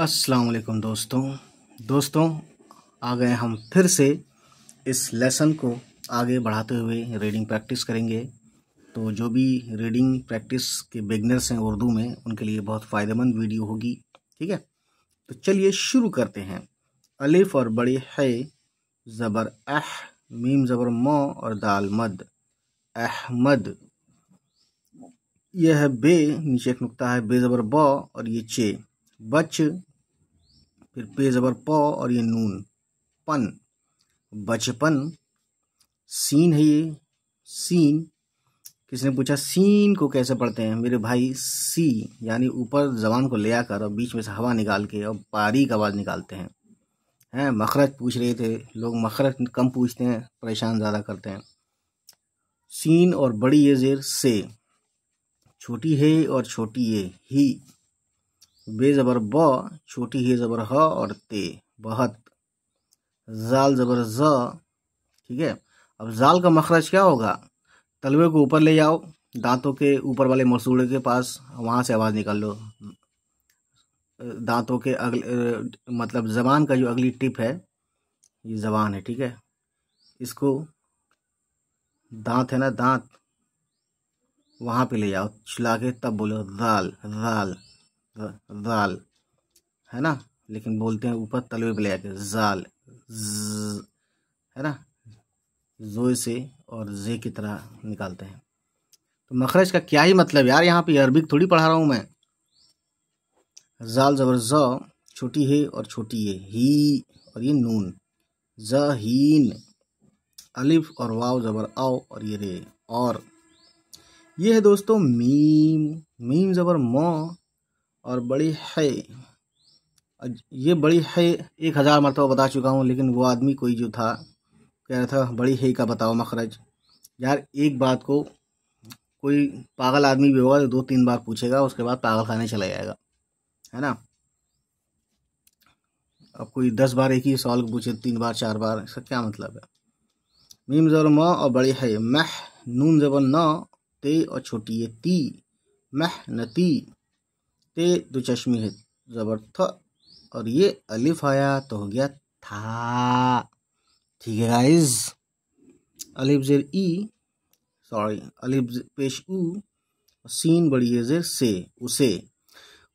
अस्सलाम वालेकुम दोस्तों आ गए हम फिर से इस लेसन को आगे बढ़ाते हुए रीडिंग प्रैक्टिस करेंगे। तो जो भी रीडिंग प्रैक्टिस के बिगनर्स हैं उर्दू में, उनके लिए बहुत फ़ायदेमंद वीडियो होगी। ठीक है, तो चलिए शुरू करते हैं। अलिफ और बड़ी है, ज़बर अह, मीम ज़बर मौ और दाल मद। अहमद। यह है बे, नीचे एक नुक्ता है, बे ज़बर ब और ये चे। बच, फिर पे ज़बर प और ये नून। पन, बचपन। सीन है ये, सीन। किसने पूछा सीन को कैसे पढ़ते हैं? मेरे भाई सी यानी ऊपर जबान को ले आकर और बीच में से हवा निकाल के और बारीक आवाज़ निकालते हैं। मखरज पूछ रहे थे लोग, मखरज कम पूछते हैं, परेशान ज़्यादा करते हैं। सीन और बड़ी ये ज़ेर से। छोटी है और छोटी ये ही। बे ज़बर ब, छोटी है ज़बर ह और ते, बहुत। जाल ज़बर ज़। ठीक है, अब जाल का मखरज क्या होगा? तलवे को ऊपर ले जाओ, दांतों के ऊपर वाले मसूड़े के पास, वहाँ से आवाज़ निकाल लो। दांतों के अगले मतलब ज़बान का जो अगली टिप है, ये ज़बान है। ठीक है, इसको दांत है ना, दांत वहाँ पे ले जाओ छिला के, तब बोलो दाल दाल दाल, है ना। लेकिन बोलते हैं ऊपर तलवे पे ले जाके जाल, है ना, जोए से और जे की तरह निकालते हैं। तो मखरज का क्या ही मतलब यार, यहाँ पे अरबिक थोड़ी पढ़ा रहा हूँ मैं। जाल ज़बर ज़, छोटी है और छोटी है ही और ये नून, ज़हीन। अलिफ और वाव ज़बर आओ और ये रे, और। ये है दोस्तों मीम, मीम ज़बर मौ और बड़ी है। ये बड़ी है 1000 मरतबा बता चुका हूँ, लेकिन वो आदमी कोई जो था कह रहा था बड़ी है का बताओ मखरज। यार एक बात को कोई पागल आदमी भी होगा तो 2-3 बार पूछेगा, उसके बाद पागल खाने चला जाएगा, है ना। अब कोई 10 बार एक ही सवाल पूछे 3 बार 4 बार, इसका क्या मतलब है? मीम ज़बर म और बड़ी है, मह। नून ज़बर न, ते और छोटी है ती, मह नती। ते दो चश्मी है, ज़बर थ और ये अलिफ आया तो हो गया था। ठीक है गाइज, अलिफ ज़ेर ई, सॉरी अलिफ पेश ऊ, सीन बड़ी है ज़ेर से, उसे।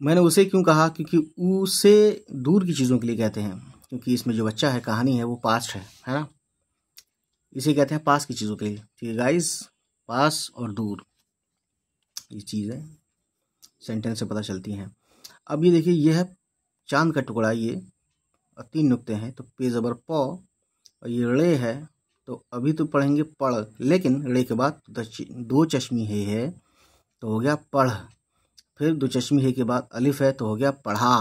मैंने उसे क्यों कहा? क्योंकि उसे दूर की चीज़ों के लिए कहते हैं, क्योंकि इसमें जो बच्चा है, कहानी है, वो पास्ट है ना। इसे कहते हैं पास की चीज़ों के लिए। ठीक है गाइस, पास और दूर ये चीज़ है, सेंटेंस से पता चलती हैं। अब ये देखिए, ये है चांद का टुकड़ा, ये और 3 नुक्ते हैं, तो पे ज़बर प और ये रे है। तो अभी तो पढ़ेंगे पढ़, लेकिन रे के बाद 2 चश्मी है तो हो गया पढ़। फिर 2 चश्मी है के बाद अलिफ है तो हो गया पढ़ा,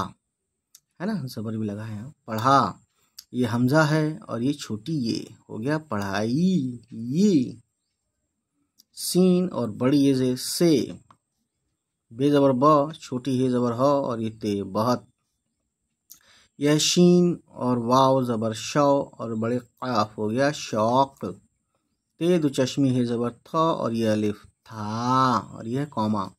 है ना, ज़बर भी लगा है यहाँ, पढ़ा। ये हमजा है और ये छोटी ये हो गया पढ़ाई। ये सीन और बड़ी ये से। बे ज़बर ब, छोटी है ज़बर ह और ये ते, बहुत। यह शीन और वाव ज़बर शौ और बड़े काफ हो गया शौक। ते दो चश्मी है ज़बर थ और ये अलिफ था और यह कौमा।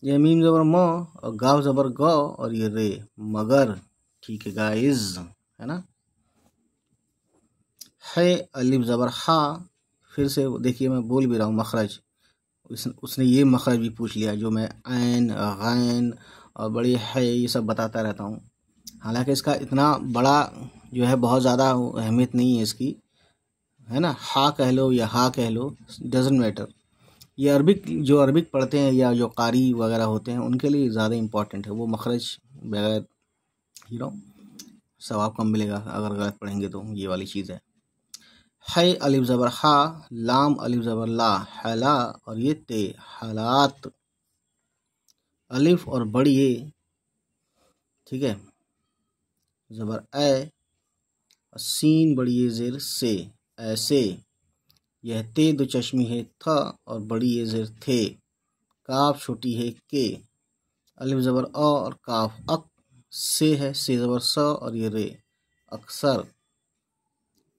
यह मीम ज़बर म और गाव ज़बर ग और ये रे, मगर। ठीक है गाइज, है ना। है अलिफ ज़बर हा, फिर से देखिए मैं बोल भी रहा हूँ मखरज, उसने ये मखरज भी पूछ लिया जो मैं ऐन गैन और बड़ी है ये सब बताता रहता हूँ। हालांकि इसका इतना बड़ा जो है, बहुत ज़्यादा अहमियत नहीं है इसकी, है ना। हा कह लो या हा कह लो, डजेंट मैटर। ये अरबिक, जो अरबिक पढ़ते हैं या जो कारी वगैरह होते हैं, उनके लिए ज़्यादा इम्पॉर्टेंट है। वो मखरज बगैर सवाब कम मिलेगा अगर गलत पढ़ेंगे, तो ये वाली चीज़ है अलिफ ज़बर हा, लाम अलिफ ज़बर ला, हला और ये ते, हालात। अलिफ और बड़ी ये, ठीक है, ज़बर ए और सीन बड़ी ये ज़ेर से, ऐसे। यह ते दो चश्मी है था और बड़ी ये ज़ेर थे। काफ छोटी है के, अलिफ ज़बर अ और काफ अक, से है, से ज़बर स और ये रे, अक्सर।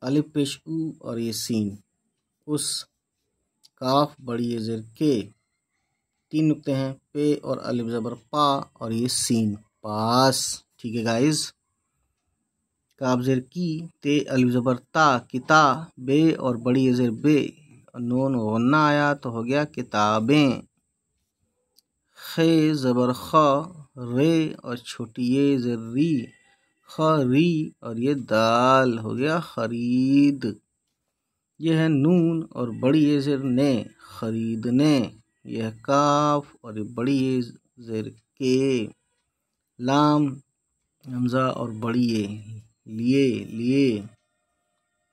अलिफ पेश ऊ और ये सीन, उस। काफ बड़ी ये ज़ेर के, 3 नुक्ते हैं, पे और अलिफ ज़बर पा और ये सीन, पास। ठीक। ठीक है गाइज। काफ ज़ेर की, ते अलिफ ज़बर ता, किता, बे और बड़ी ये ज़ेर बे, नून गुन्ना आया तो हो गया किताबें। खे ज़बर ख, रे और छोटी ये ज़ेर री, खरी और ये दाल हो गया खरीद। ये है नून और बड़ी ये ज़ेर ने, खरीदने। यह है काफ और ये बड़ी ये ज़ेर के। लाम हमज़ा और बड़ी ये लिए, लिए।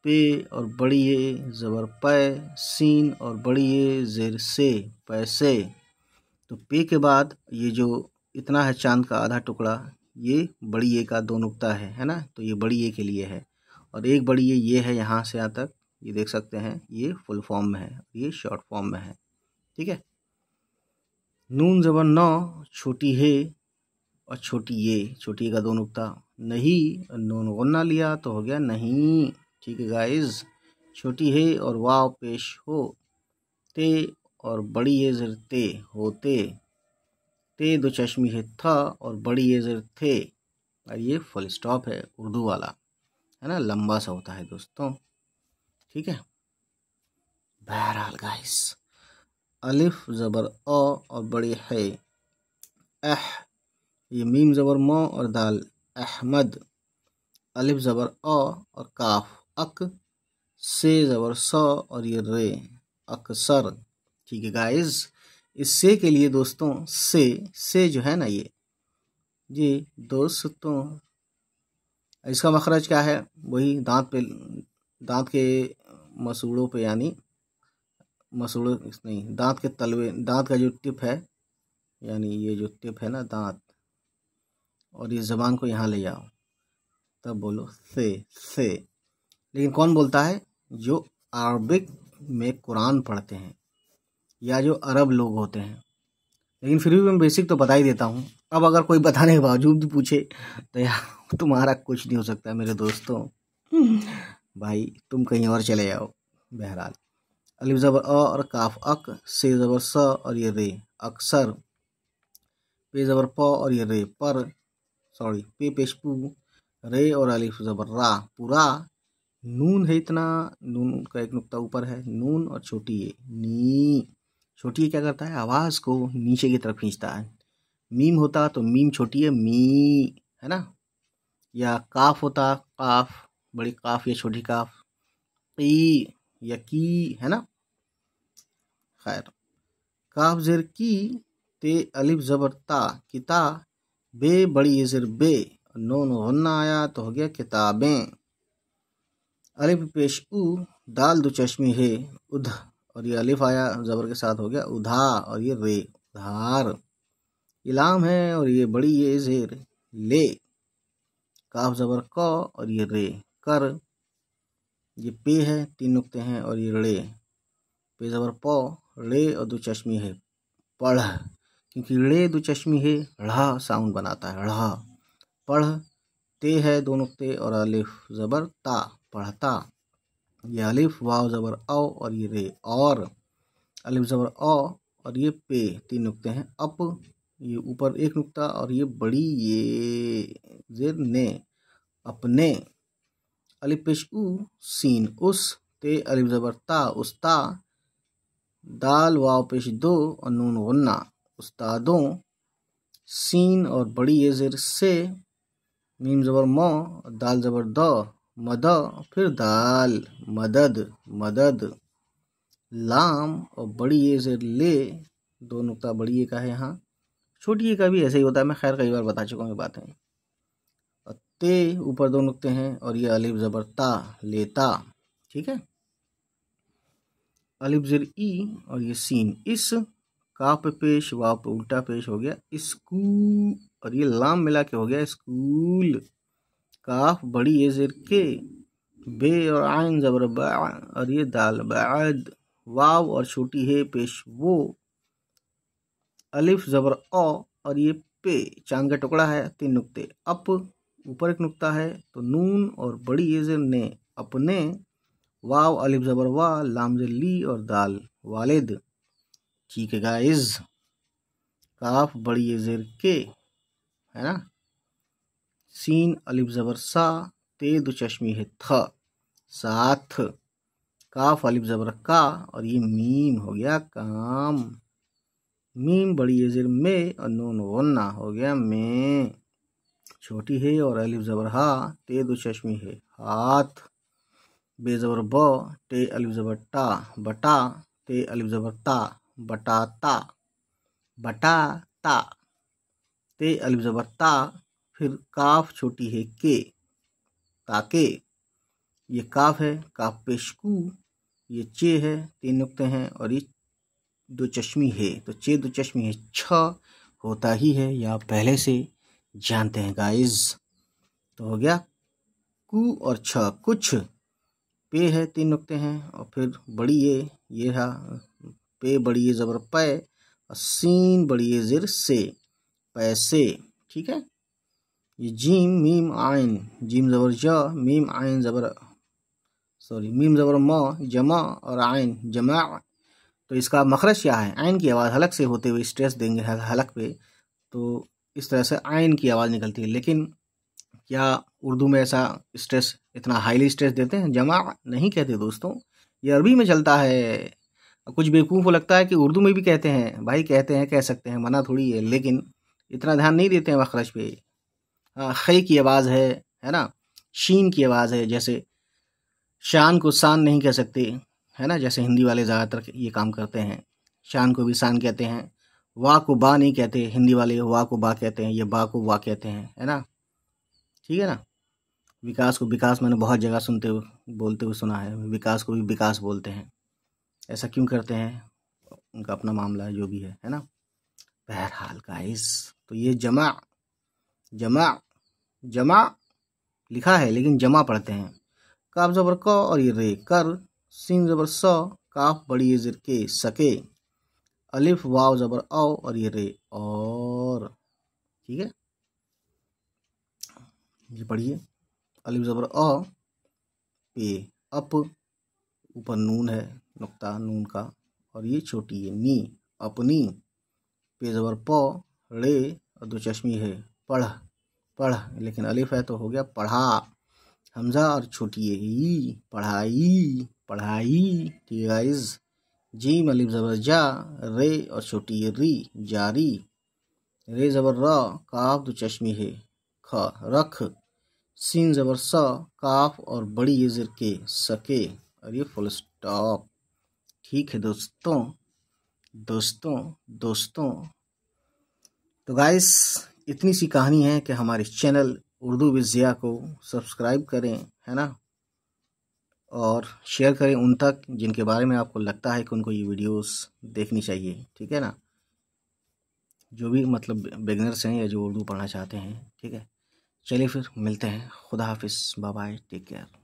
पे और बड़ी ये ज़बर पै, सीन और बड़ी ये ज़ेर से, पैसे। तो पे के बाद ये जो इतना है चांद का आधा टुकड़ा, ये बड़ी ये का 2 नुक्ता है ना, तो ये बड़ी ये के लिए है। और एक बड़ी ये है यहाँ से यहाँ तक, ये देख सकते हैं, ये फुल फॉर्म में है, ये शॉर्ट फॉर्म में है। ठीक है। नून ज़बर नौ, छोटी है और छोटी ये, छोटी का 2 नुक्ता, नहीं और नून गुन्ना लिया तो हो गया नहीं। ठीक है गाइज। छोटी है और वाव पेश हो, ते और बड़ी ये ज़र ते, होते। ते 2 चश्मी है था और बड़ी ये ज़र थे, और ये फुल स्टॉप है उर्दू वाला, है ना, लंबा सा होता है दोस्तों। ठीक है। बहरहाल गाइस, अलिफ ज़बर अ और बड़ी है अह, ये मीम ज़बर म और दाल अहमद। अलिफ ज़बर अ और काफ अक, से ज़बर स और ये रे अक्सर। ठीक है गाइज। इस से के लिए दोस्तों, से जो है ना, ये दोस्तों इसका मखरज क्या है, वही दांत पे, दांत के मसूड़ों पे, यानी मसूड़ों नहीं, दांत के तलवे, दांत का जो टिप है, यानी ये जो टिप है ना दांत, और ये ज़बान को यहाँ ले जाओ, तब बोलो से। लेकिन कौन बोलता है, जो अरबिक में कुरान पढ़ते हैं या जो अरब लोग होते हैं। लेकिन फिर भी मैं बेसिक तो बता ही देता हूँ। अब अगर कोई बताने के बावजूद भी पूछे तो यार तुम्हारा कुछ नहीं हो सकता मेरे दोस्तों, भाई तुम कहीं और चले जाओ। बहरहाल, अलिफ ज़बर अ और काफ अक, से ज़बर स और ये रे अक्सर। पे ज़बर प और ये रे पर, सॉरी, पे पेश पू, रे और अलिफ ज़बर रा, पूरा। नून है इतना, नून का 1 नुक्ता ऊपर है, नून और छोटी ये नी। छोटी ये क्या करता है, आवाज़ को नीचे की तरफ खींचता है। मीम होता तो मीम छोटी है मी, है ना, या काफ होता काफ, बड़ी काफ या छोटी काफ, की या की, है ना। खैर, काफ ज़ेर की, ते अलिफ ज़बर ता, किता, बे बड़ी ये ज़ेर बे, नून गुन्ना आया तो हो गया किताबें। अलिफ पेश उ, दाल 2 चश्मी है उध, और ये अलिफ आया ज़बर के साथ हो गया उधा, और ये रे उधार। इलाम है और ये बड़ी ये ज़ेर ले, काफ ज़बर क और ये रे कर। ये पे है, 3 नुक्ते हैं और ये रे, पे ज़बर प, रे और 2 चश्मी है पढ़, क्योंकि रे 2 चश्मी है ढ़ साउंड बनाता है, ढ़ पढ़। ते है 2 नुक्ते और अलिफ ज़बर ता, पढ़ता। ये अलिफ वाव ज़बर औ और ये रे और, अलिफ ज़बर औ और ये पे 3 नुक्ते हैं अप, ये ऊपर 1 नुक्ता और ये बड़ी ये ज़ेर ने, अपने। अलिफ पेश उ, सीन उस, ते अलिफ ज़बर ता, उस्ता। दाल वाव पेश दो और नून गुन्ना, उस्तादों। सीन और बड़ी ये ज़ेर से, मीम ज़बर मौ, दाल ज़बर द, मद, फिर दाल मदद, मदद। लाम और बड़ी ये ज़ेर ले, 2 नुक्ता बड़ी ये का है यहाँ, छोटी ये का भी ऐसे ही होता है, मैं खैर कई बार बता चुका हूँ ये बातें। और ते ऊपर 2 नुक्ते हैं और ये अलिफ ज़बर ता, लेता। ठीक है। अलिफ ज़ेर ई और ये सीन इस, काफ पे पेश, वाव पे उल्टा पेश हो गया स्कू, और ये लाम मिला के हो गया स्कूल। काफ बड़ी ये ज़ेर के, बे और आइन ज़बर बा, और ये दाल बाद। वाव और छोटी है पेश वो, अलिफ ज़बर औ और ये पे, चांद का टुकड़ा है 3 नुक्ते अप, ऊपर 1 नुक्ता है, तो नून और बड़ी ये ज़ेर ने, अपने। वाव अलिफ ज़बर वा, लाम ज़ेर ली और दाल वालिद। ठीक है गाइज। काफ बड़ी ये ज़ेर के, है ना, सीन अलिफ ज़बर सा, ते दो चश्मी है थ, साथ। काफ अलिफ ज़बर का, और ये मीम हो गया काम। मीम बड़ी ज़ेर में, और नून गुन्ना हो गया में। छोटी है और अलिफ ज़बर हा, ते दो चश्मी है हाथ। बे ज़बर ब, टे अलिफ ज़बर टा, बटा। ते अलिफ ज़बर ता, बटाता, बटाता। ते अलिफ ज़बर ता। फिर काफ छोटी है के, ताके। ये काफ है, काफ पेशकू। ये चे है, 3 नुक्ते हैं, और ये दो चश्मी है, तो चे दो चश्मी है छ होता ही है, या आप पहले से जानते हैं गाइज। तो हो गया कु और छ, कुछ। पे है, 3 नुक्ते हैं, और फिर बड़ी ये है पे बड़ी ये ज़बर पै, और सीन बड़ी ये ज़ेर से, पैसे। ठीक है। ये जीम मीम आइन, जीम ज़बर ज, मीम आइन ज़बर मीम ज़बर म, जमा, और आइन जमा। तो इसका मखरज क्या है? आइन की आवाज़ हलक से होते हुए स्ट्रेस देंगे हलक पे, तो इस तरह से आइन की आवाज़ निकलती है। लेकिन क्या उर्दू में ऐसा स्ट्रेस, इतना हाईली स्ट्रेस देते हैं? जमा नहीं कहते दोस्तों, ये अरबी में चलता है। कुछ बेवकूफ़ को लगता है कि उर्दू में भी कहते हैं। भाई कहते हैं, कह सकते हैं, मना थोड़ी है, लेकिन इतना ध्यान नहीं देते हैं मखरज पे। खे की आवाज़ है ना, शीन की आवाज़ है। जैसे शान को शान नहीं कह सकते, है ना, जैसे हिंदी वाले ज़्यादातर ये काम करते हैं। शान को भी शान कहते हैं। वाह को बा नहीं कहते, हिंदी वाले वाह को बा कहते हैं, ये बा को वाह कहते हैं, है ना। ठीक है ना। विकास को विकास मैंने बहुत जगह सुनते हुए बोलते हुए सुना है, विकास को भी विकास बोलते हैं। ऐसा क्यों करते हैं, उनका अपना मामला है, जो भी है ना। बहरहाल गाइस, तो ये जमा जमा जमा लिखा है, लेकिन जमा पढ़ते हैं। काफ ज़बर क, और ये रे कर। सीन ज़बर स, काफ बड़ी ये ज़ेर के, सके। अलिफ वाव ज़बर औ, और ये रे और। ठीक है, ये पढ़िए। अलिफ ज़बर अ, पे अप, ऊपर नून है, नुक्ता नून का, और ये छोटी है नी, अपनी। पे ज़बर प, रे, और दो चश्मी है पढ़, पढ़, लेकिन अलिफ है तो हो गया पढ़ा। हमजा और छोटी है ई, पढ़ाई, पढ़ाई। ठीक है गाइज। जीम अलिफ ज़बर जा, रे, और छोटी है री, जारी। रे ज़बर र, काफ दो चश्मी है ख, रख। सीन ज़बर स, काफ और बड़ी ये ज़ेर के, सके, और ये फुल स्टॉप। ठीक है दोस्तों, दोस्तों, दोस्तों। तो गाइस, इतनी सी कहानी है कि हमारे चैनल उर्दू विद ज़िया को सब्सक्राइब करें, है ना, और शेयर करें उन तक जिनके बारे में आपको लगता है कि उनको ये वीडियोस देखनी चाहिए। ठीक है ना, जो भी मतलब बिगनर्स हैं या जो उर्दू पढ़ना चाहते हैं। ठीक है, चलिए फिर मिलते हैं। खुदा हाफिज़, बाय बाय, टेक केयर।